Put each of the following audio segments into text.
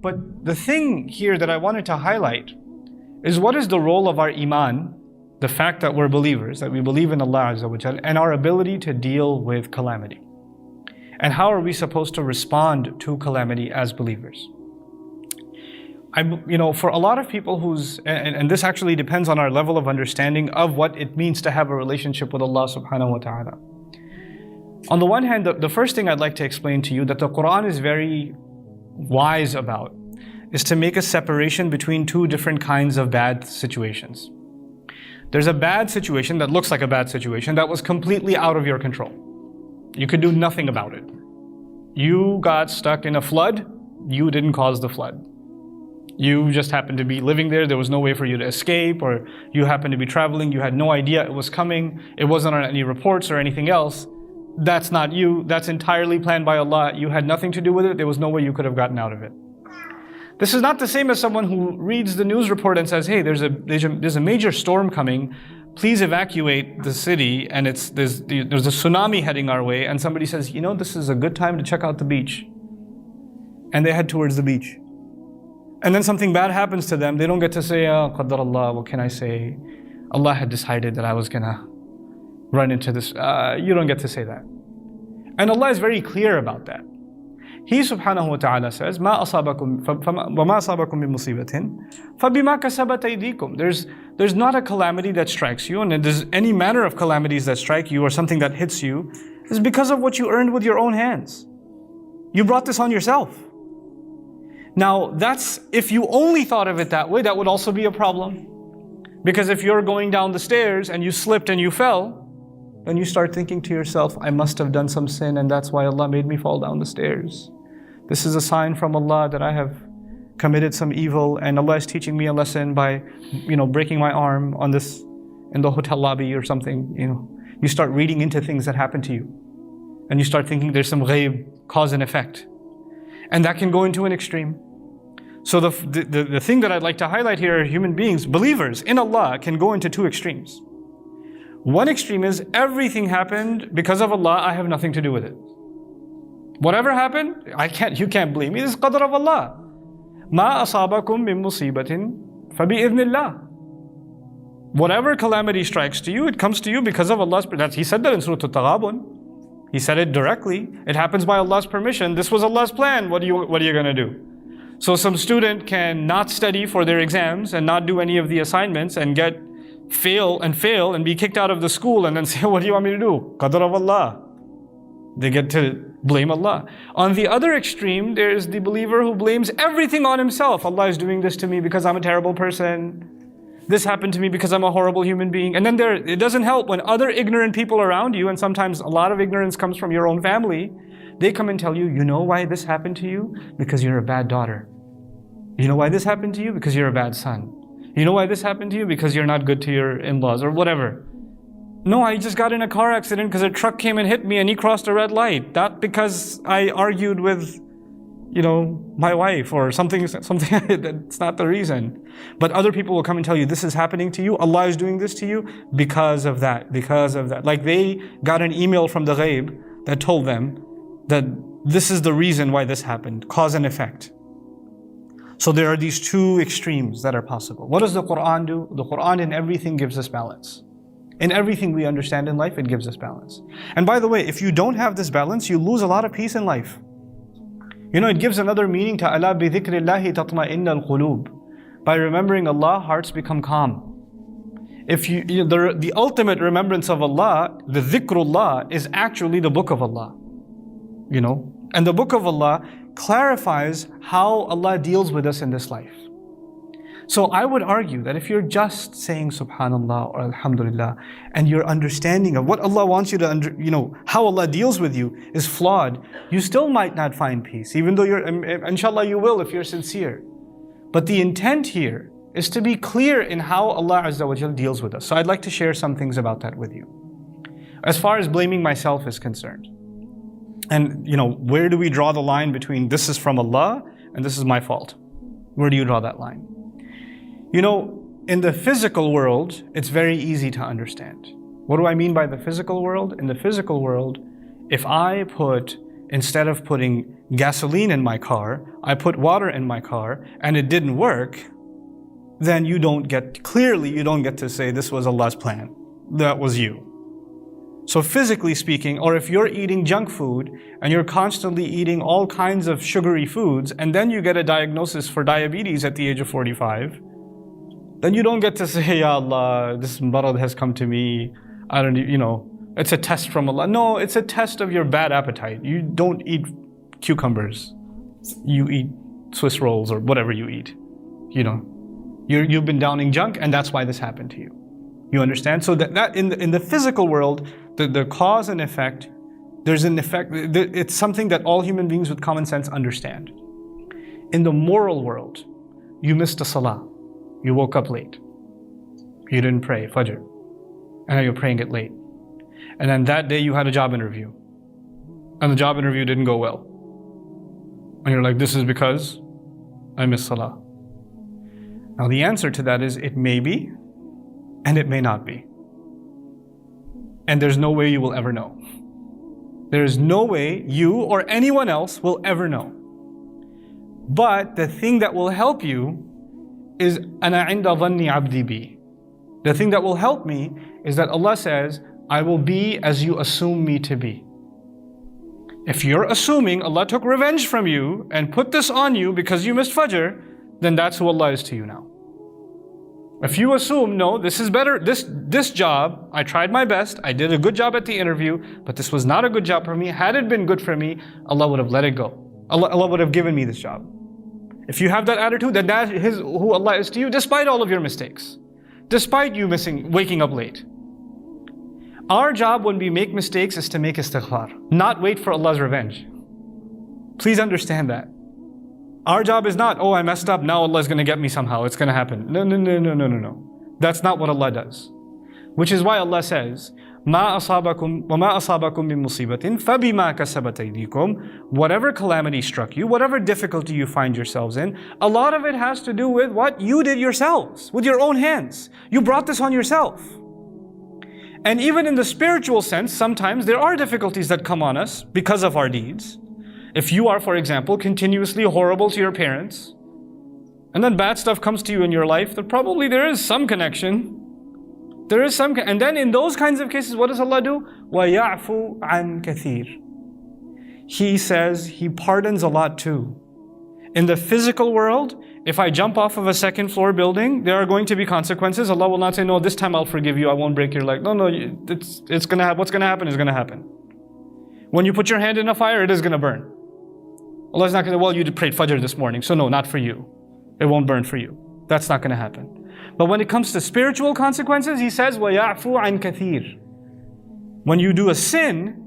But the thing here that I wanted to highlight is what is the role of our iman, the fact that we're believers, that we believe in Allah Azza wa Jal, and our ability to deal with calamity. And how are we supposed to respond to calamity as believers? For a lot of people and this actually depends on our level of understanding of what it means to have a relationship with Allah subhanahu wa ta'ala. On the one hand, the first thing I'd like to explain to you that the Quran is very wise about is to make a separation between two different kinds of bad situations. There's a bad situation that looks like a bad situation that was completely out of your control. You could do nothing about it. You got stuck in a flood, you didn't cause the flood. You just happened to be living there was no way for you to escape, or you happened to be traveling, you had no idea it was coming, it wasn't on any reports or anything else. That's not you, that's entirely planned by Allah, you had nothing to do with it, there was no way you could have gotten out of it. This is not the same as someone who reads the news report and says, hey, there's a major storm coming, please evacuate the city, and there's a tsunami heading our way, and somebody says, this is a good time to check out the beach. And they head towards the beach. And then something bad happens to them, they don't get to say, Qadar Allah, what can I say? Allah had decided that I was gonna run into this. You don't get to say that. And Allah is very clear about that. He subhanahu wa ta'ala says, مَا أَصَابَكُمْ وَمَا أَصَابَكُمْ مِن مُصِيبَةٍ فَبِمَا كَسَبَتْ أَيْدِيكُمْ. There's not a calamity that strikes you, and if there's any manner of calamities that strike you or something that hits you, is because of what you earned with your own hands. You brought this on yourself. Now, if you only thought of it that way, that would also be a problem. Because if you're going down the stairs and you slipped and you fell, then you start thinking to yourself, I must have done some sin and that's why Allah made me fall down the stairs. This is a sign from Allah that I have committed some evil, and Allah is teaching me a lesson by, breaking my arm in the hotel lobby or something. You start reading into things that happen to you. And you start thinking there's some ghaib, cause and effect. And that can go into an extreme. So the thing that I'd like to highlight here, human beings, believers in Allah, can go into two extremes. One extreme is everything happened because of Allah, I have nothing to do with it. Whatever happened, you can't blame me, this is qadr of Allah. مَا أَصَابَكُم مِّن مُصِيبَةٍ فَبِإِذْنِ اللَّهِ. Whatever calamity strikes to you, it comes to you because of Allah's permission. He said that in Surah Al-Taghabun. He said it directly. It happens by Allah's permission. This was Allah's plan. What are you going to do? So some student can not study for their exams and not do any of the assignments and fail and be kicked out of the school and then say, what do you want me to do? Qadr of Allah. They get to blame Allah. On the other extreme, there is the believer who blames everything on himself. Allah is doing this to me because I'm a terrible person. This happened to me because I'm a horrible human being. And then it doesn't help when other ignorant people around you, and sometimes a lot of ignorance comes from your own family, they come and tell you, you know why this happened to you? Because you're a bad daughter. You know why this happened to you? Because you're a bad son. You know why this happened to you? Because you're not good to your in-laws or whatever. No, I just got in a car accident because a truck came and hit me and he crossed a red light. Not because I argued with, my wife or something. That's not the reason. But other people will come and tell you, this is happening to you. Allah is doing this to you because of that. Like they got an email from the ghaib that told them that this is the reason why this happened. Cause and effect. So there are these two extremes that are possible. What does the Quran do? The Quran in everything gives us balance. In everything we understand in life, it gives us balance. And by the way, if you don't have this balance, you lose a lot of peace in life. It gives another meaning to أَلَا بِذِكْرِ اللَّهِ تَطْمَئِنَّ الْقُلُوبِ. By remembering Allah, hearts become calm. If the ultimate remembrance of Allah, the dhikrullah, is actually the book of Allah. And the book of Allah clarifies how Allah deals with us in this life. So I would argue that if you're just saying Subhanallah or Alhamdulillah, and your understanding of what Allah wants you to how Allah deals with you is flawed, you still might not find peace, even though inshallah you will if you're sincere. But the intent here is to be clear in how Allah Azza wa Jal deals with us. So I'd like to share some things about that with you. As far as blaming myself is concerned, and where do we draw the line between this is from Allah and this is my fault? Where do you draw that line? In the physical world, it's very easy to understand. What do I mean by the physical world? In the physical world, if I put instead of putting gasoline in my car, I put water in my car and it didn't work, then you don't get to say this was Allah's plan. That was you. So physically speaking, or if you're eating junk food and you're constantly eating all kinds of sugary foods and then you get a diagnosis for diabetes at the age of 45, then you don't get to say, Ya Allah, this marad has come to me. I don't, it's a test from Allah. No, it's a test of your bad appetite. You don't eat cucumbers. You eat Swiss rolls or whatever you eat. You've been downing junk and that's why this happened to you. You understand? So that in the physical world, the cause and effect, there's an effect. It's something that all human beings with common sense understand. In the moral world, you missed a salah. You woke up late. You didn't pray Fajr. And now you're praying it late. And then that day you had a job interview. And the job interview didn't go well. And you're like, this is because I missed salah. Now the answer to that is it may be and it may not be. And there's no way you will ever know. There is no way you or anyone else will ever know. But the thing that will help you is أَنَا عِنْدَ ظَنِّ عَبْدِي بِي. The thing that will help me is that Allah says, I will be as you assume me to be. If you're assuming Allah took revenge from you and put this on you because you missed Fajr, then that's who Allah is to you now. If you assume, no, this is better, this job, I tried my best, I did a good job at the interview, but this was not a good job for me. Had it been good for me, Allah would have let it go. Allah would have given me this job. If you have that attitude, then that is who Allah is to you, despite all of your mistakes. Despite you waking up late. Our job when we make mistakes is to make istighfar, not wait for Allah's revenge. Please understand that. Our job is not, oh, I messed up, now Allah is going to get me somehow, it's going to happen. No. That's not what Allah does. Which is why Allah says, مَا أَصَابَكُمْ وَمَا أَصَابَكُمْ مِن مُصِيبَةٍ فَبِمَا كَسَبَتْ أَيْدِيكُمْ. Whatever calamity struck you, whatever difficulty you find yourselves in, a lot of it has to do with what you did yourselves, with your own hands. You brought this on yourself. And even in the spiritual sense, sometimes there are difficulties that come on us because of our deeds. If you are, for example, continuously horrible to your parents, and then bad stuff comes to you in your life, then probably there is some connection. And then in those kinds of cases, what does Allah do? وَيَعْفُ عَنْ كَثِيرٍ. He says He pardons a lot too. In the physical world, if I jump off of a second floor building, there are going to be consequences. Allah will not say, no, this time I'll forgive you, I won't break your leg. No, it's gonna happen. What's gonna happen is gonna happen. When you put your hand in a fire, it is gonna burn. Allah is not gonna say, well, you prayed Fajr this morning, so no, not for you. It won't burn for you. That's not gonna happen. But when it comes to spiritual consequences, He says, وَيَعْفُ عَنْ كَثِيرٍ. When you do a sin,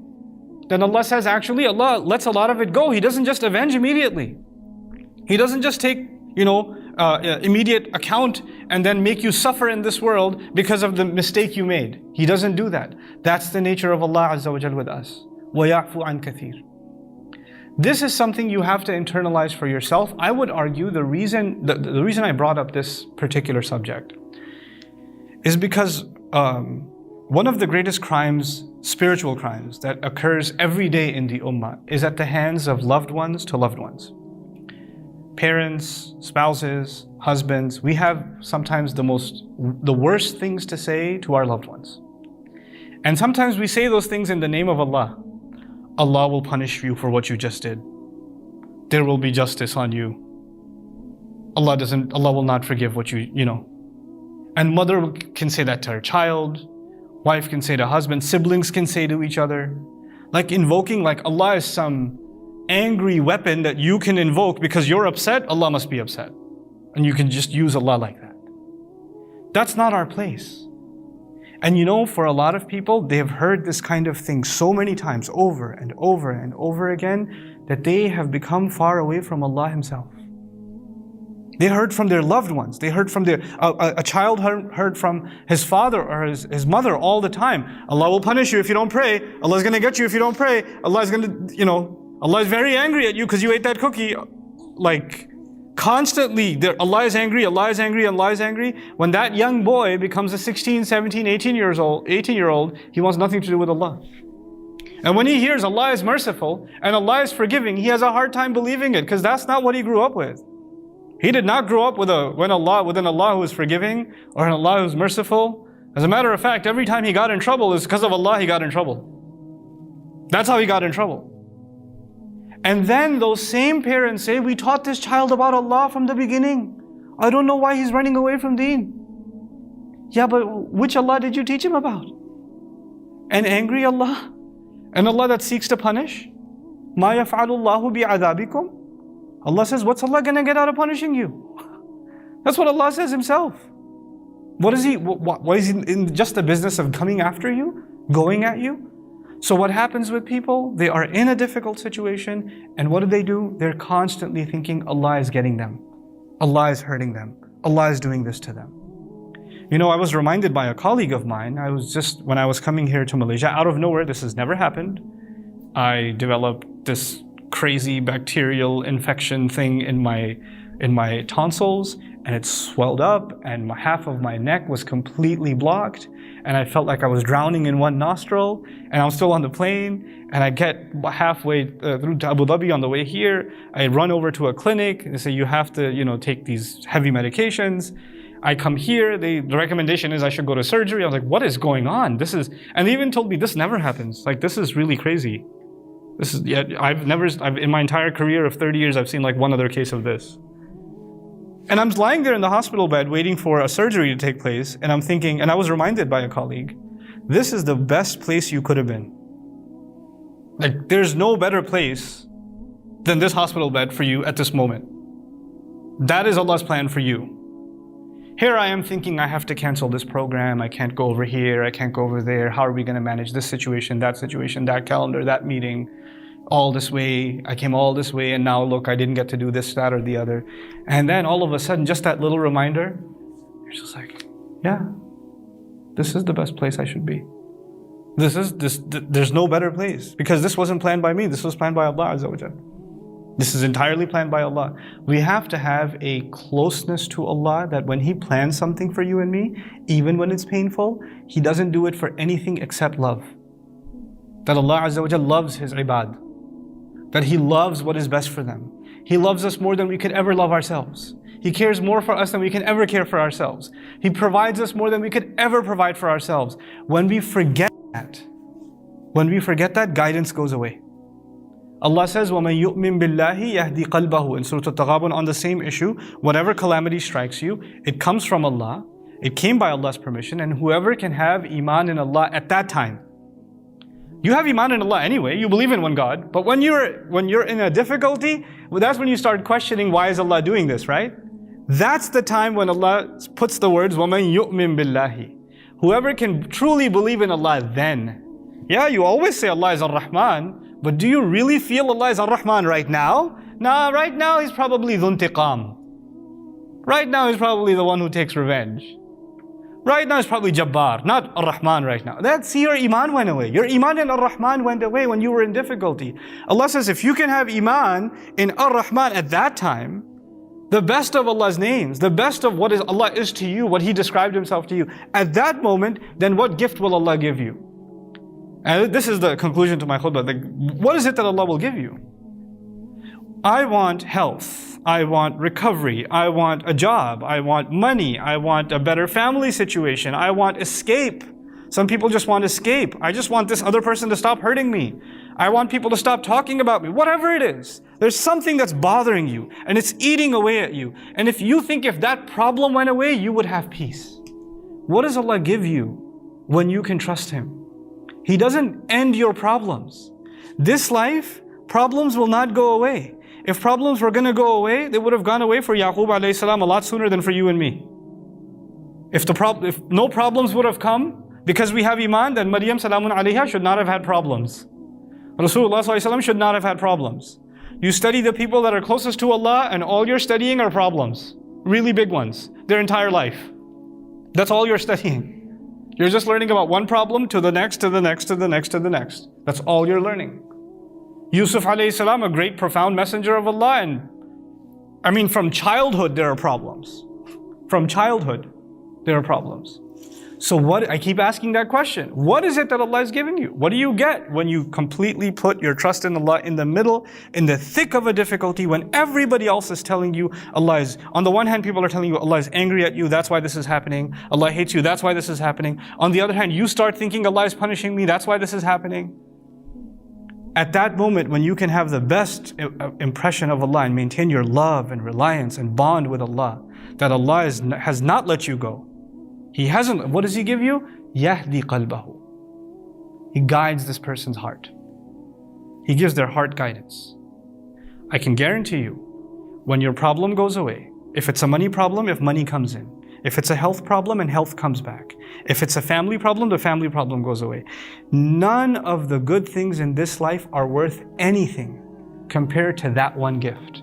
then Allah says, actually, Allah lets a lot of it go. He doesn't just avenge immediately. He doesn't just take, immediate account and then make you suffer in this world because of the mistake you made. He doesn't do that. That's the nature of Allah Azza wa Jal with us. وَيَعْفُ عَنْ كَثِيرٍ. This is something you have to internalize for yourself. I would argue the reason I brought up this particular subject is because one of the greatest crimes, spiritual crimes, that occurs every day in the ummah is at the hands of loved ones to loved ones. Parents, spouses, husbands, we have sometimes the worst things to say to our loved ones. And sometimes we say those things in the name of Allah. Allah will punish you for what you just did. There will be justice on you. Allah will not forgive what you know. And mother can say that to her child, wife can say to husband, siblings can say to each other. Like invoking, like Allah is some angry weapon that you can invoke because you're upset, Allah must be upset. And you can just use Allah like that. That's not our place. And for a lot of people, they have heard this kind of thing so many times, over and over and over again, that they have become far away from Allah Himself. They heard from their loved ones. They heard from a child heard from his father or his mother all the time. Allah will punish you if you don't pray. Allah is going to get you if you don't pray. Allah is going to, Allah is very angry at you because you ate that cookie. Like, constantly, Allah is angry, Allah is angry, Allah is angry. When that young boy becomes a 16, 17, 18-year-old, he wants nothing to do with Allah. And when he hears Allah is merciful and Allah is forgiving, he has a hard time believing it because that's not what he grew up with. He did not grow up with within Allah who is forgiving or an Allah who is merciful. As a matter of fact, every time he got in trouble is because of Allah he got in trouble. That's how he got in trouble. And then those same parents say, we taught this child about Allah from the beginning. I don't know why he's running away from deen. Yeah, but which Allah did you teach him about? An angry Allah? An Allah that seeks to punish? مَا يَفْعَلُ اللَّهُ بِعَذَابِكُمْ? Allah says, what's Allah gonna get out of punishing you? That's what Allah says himself. What is he in just the business of coming after you? Going at you? So what happens with people? They are in a difficult situation, and what do? They're constantly thinking Allah is getting them. Allah is hurting them. Allah is doing this to them. You know, I was reminded by a colleague of mine, when I was coming here to Malaysia, out of nowhere, this has never happened. I developed this crazy bacterial infection thing in my tonsils, and it swelled up, and half of my neck was completely blocked, and I felt like I was drowning in one nostril, and I was still on the plane, and I get halfway through to Abu Dhabi on the way here. I run over to a clinic, and they say, you have to, take these heavy medications. I come here, the recommendation is I should go to surgery. I was like, what is going on? And they even told me this never happens. Like, this is really crazy. In my entire career of 30 years, I've seen like one other case of this. And I'm lying there in the hospital bed waiting for a surgery to take place, and I'm thinking, and I was reminded by a colleague, this is the best place you could have been. Like, there's no better place than this hospital bed for you at this moment. That is Allah's plan for you. Here I am thinking I have to cancel this program, I can't go over here, I can't go over there, how are we going to manage this situation, that calendar, that meeting, all this way, I came all this way, and now look, I didn't get to do this, that, or the other. And then all of a sudden, just that little reminder, you're just like, yeah, this is the best place I should be. There's no better place, because this wasn't planned by me, this was planned by Allah Azza wa Jal. This is entirely planned by Allah. We have to have a closeness to Allah that when He plans something for you and me, even when it's painful, He doesn't do it for anything except love. That Allah Azza wa Jal loves His ibad. That He loves what is best for them. He loves us more than we could ever love ourselves. He cares more for us than we can ever care for ourselves. He provides us more than we could ever provide for ourselves. When we forget that, guidance goes away. Allah says, وَمَن يُؤْمِن بِاللَّهِ يَهْدِي قَلْبَهُ. In Surah Al-Taghabun, on the same issue, whatever calamity strikes you, it comes from Allah, it came by Allah's permission, and whoever can have iman in Allah at that time. You have iman in Allah anyway, you believe in one God, but when you're in a difficulty, that's when you start questioning, why is Allah doing this, right? That's the time when Allah puts the words, وَمَن يُؤْمِن بِاللَّهِ. Whoever can truly believe in Allah then. Yeah, you always say Allah is Ar-Rahman, but do you really feel Allah is Ar-Rahman right now? Nah, right now He's probably Dhuntiqam. Right now He's probably the one who takes revenge. Right now He's probably Jabbar, not Ar-Rahman right now. See, your iman went away. Your iman in Ar-Rahman went away when you were in difficulty. Allah says, if you can have iman in Ar-Rahman at that time, the best of Allah's names, the best of what Allah is to you, what He described Himself to you, at that moment, then what gift will Allah give you? And this is the conclusion to my khutbah. What is it that Allah will give you? I want health. I want recovery. I want a job. I want money. I want a better family situation. I want escape. Some people just want escape. I just want this other person to stop hurting me. I want people to stop talking about me. Whatever it is, there's something that's bothering you and it's eating away at you. And if you think if that problem went away, you would have peace. What does Allah give you when you can trust Him? He doesn't end your problems. This life, problems will not go away. If problems were going to go away, they would have gone away for Yaqub alayhi salam a lot sooner than for you and me. If no problems would have come because we have iman, then Maryam salamun alayha should not have had problems. Rasulullah sallallahu alaihi wasallam should not have had problems. You study the people that are closest to Allah and all you're studying are problems. Really big ones. Their entire life. That's all you're studying. You're just learning about one problem to the next, to the next, to the next, to the next. That's all you're learning. Yusuf alayhi salam, a great profound messenger of Allah, and from childhood there are problems. From childhood there are problems. So I keep asking that question. What is it that Allah is giving you? What do you get when you completely put your trust in Allah in the middle, in the thick of a difficulty, when everybody else is telling you Allah is, on the one hand, people are telling you Allah is angry at you, that's why this is happening. Allah hates you, that's why this is happening. On the other hand, you start thinking Allah is punishing me, that's why this is happening. At that moment, when you can have the best impression of Allah and maintain your love and reliance and bond with Allah, that Allah has not let you go. He hasn't, what does He give you? Yahdi qalbahu. He guides this person's heart. He gives their heart guidance. I can guarantee you, when your problem goes away, if it's a money problem, if money comes in, if it's a health problem and health comes back, if it's a family problem, the family problem goes away. None of the good things in this life are worth anything compared to that one gift.